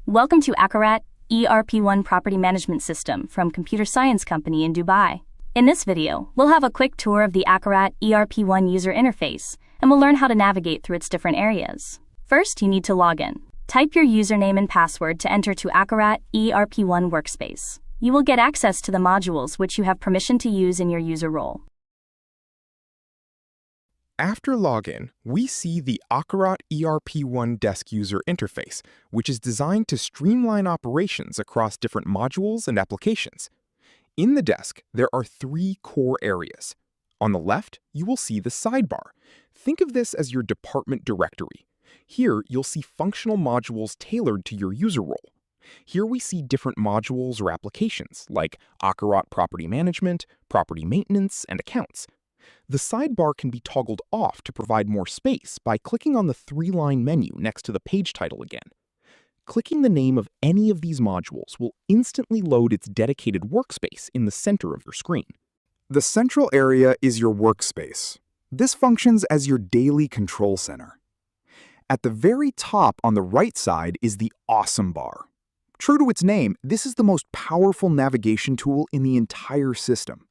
Welcome to Aqarat, ERPOne Property Management System from Computer Science Company in Dubai. In this video, we'll have a quick tour of the Aqarat ERPOne user interface, and we'll learn how to navigate through its different areas. First, you need to log in. Type your username and password to enter to Aqarat ERPOne Workspace. You will get access to the modules which you have permission to use in your user role. After login, we see the Aqarat ERPOne Desk User Interface, which is designed to streamline operations across different modules and applications. In the desk, there are three core areas. On the left, you will see the sidebar. Think of this as your department directory. Here, you'll see functional modules tailored to your user role. Here we see different modules or applications, like Aqarat Property Management, Property Maintenance, and Accounts. The sidebar can be toggled off to provide more space by clicking on the three-line menu next to the page title again. Clicking the name of any of these modules will instantly load its dedicated workspace in the center of your screen. The central area is your workspace. This functions as your daily control center. At the very top on the right side is the Awesome bar. True to its name, this is the most powerful navigation tool in the entire system.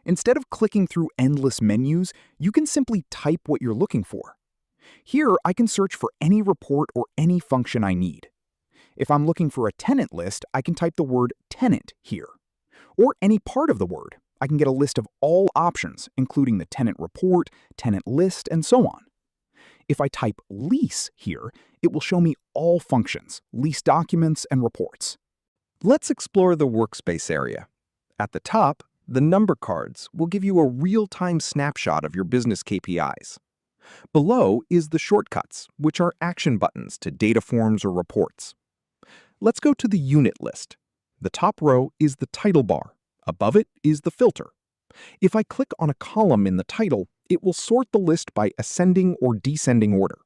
Instead of clicking through endless menus, you can simply type what you're looking for. Here, I can search for any report or any function I need. If I'm looking for a tenant list, I can type the word tenant here. Or any part of the word. I can get a list of all options, including the tenant report, tenant list, and so on. If I type lease here, it will show me all functions, lease documents, and reports. Let's explore the workspace area. At the top, the number cards will give you a real-time snapshot of your business KPIs. Below is the shortcuts, which are action buttons to data forms or reports. Let's go to the unit list. The top row is the title bar. Above it is the filter. If I click on a column in the title, it will sort the list by ascending or descending order.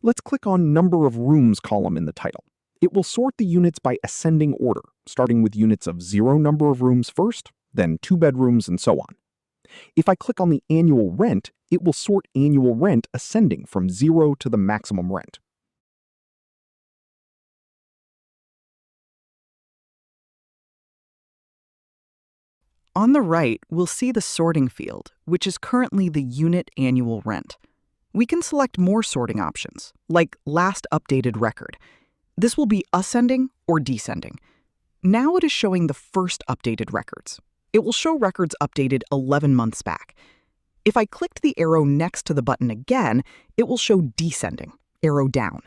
Let's click on Number of Rooms column in the title. It will sort the units by ascending order, starting with units of 0 number of rooms first, then 2 bedrooms, and so on. If I click on the annual rent, it will sort annual rent ascending from 0 to the maximum rent. On the right, we'll see the sorting field, which is currently the unit annual rent. We can select more sorting options, like last updated record. This will be ascending or descending. Now it is showing the first updated records. It will show records updated 11 months back. If I clicked the arrow next to the button again, it will show descending, arrow down.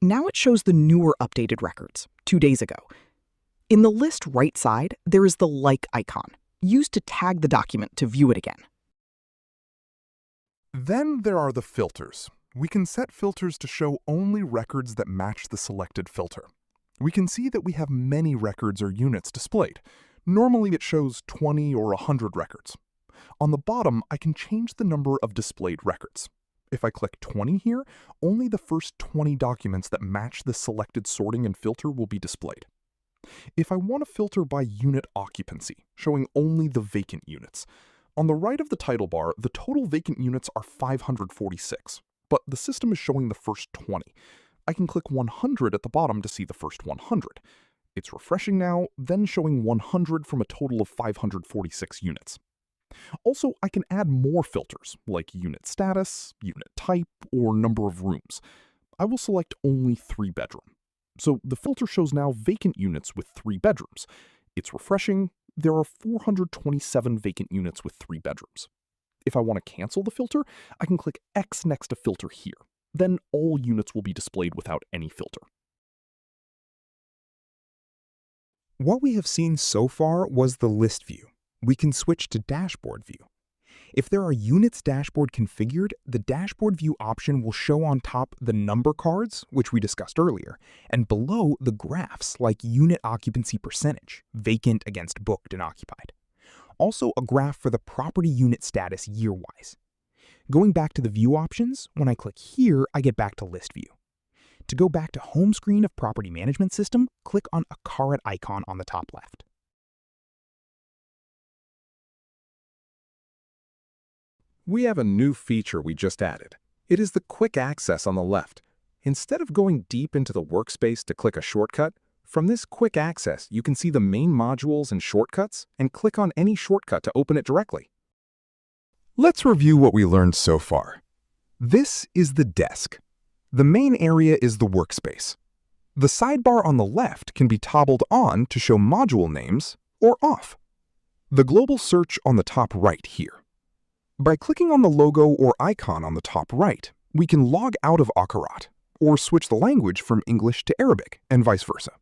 Now it shows the newer updated records, 2 days ago. In the list right side, there is the like icon, used to tag the document to view it again. Then there are the filters. We can set filters to show only records that match the selected filter. We can see that we have many records or units displayed. Normally it shows 20 or 100 records. On the bottom, I can change the number of displayed records. If I click 20 here, only the first 20 documents that match the selected sorting and filter will be displayed. If I want to filter by unit occupancy, showing only the vacant units, on the right of the title bar, the total vacant units are 546, but the system is showing the first 20. I can click 100 at the bottom to see the first 100. It's refreshing now, then showing 100 from a total of 546 units. Also, I can add more filters, like unit status, unit type, or number of rooms. I will select only 3 bedroom. So the filter shows now vacant units with 3 bedrooms. It's refreshing. There are 427 vacant units with 3 bedrooms. If I want to cancel the filter, I can click X next to filter here. Then all units will be displayed without any filter. What we have seen so far was the list view. We can switch to dashboard view. If there are units dashboard configured, the dashboard view option will show on top the number cards, which we discussed earlier, and below the graphs like unit occupancy percentage, vacant against booked and occupied. Also a graph for the property unit status year-wise. Going back to the view options, when I click here, I get back to list view. To go back to home screen of property management system, click on Aqarat icon on the top left. We have a new feature we just added. It is the quick access on the left. Instead of going deep into the workspace to click a shortcut, from this quick access, you can see the main modules and shortcuts and click on any shortcut to open it directly. Let's review what we learned so far. This is the desk. The main area is the workspace. The sidebar on the left can be toggled on to show module names or off. The global search on the top right here. By clicking on the logo or icon on the top right, we can log out of Aqarat or switch the language from English to Arabic and vice versa.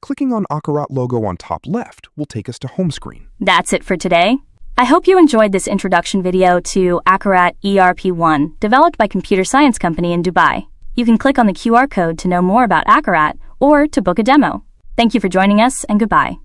Clicking on Aqarat logo on top left will take us to home screen. That's it for today. I hope you enjoyed this introduction video to Aqarat ERP1, developed by Computer Science Company in Dubai. You can click on the QR code to know more about Aqarat or to book a demo. Thank you for joining us, and goodbye.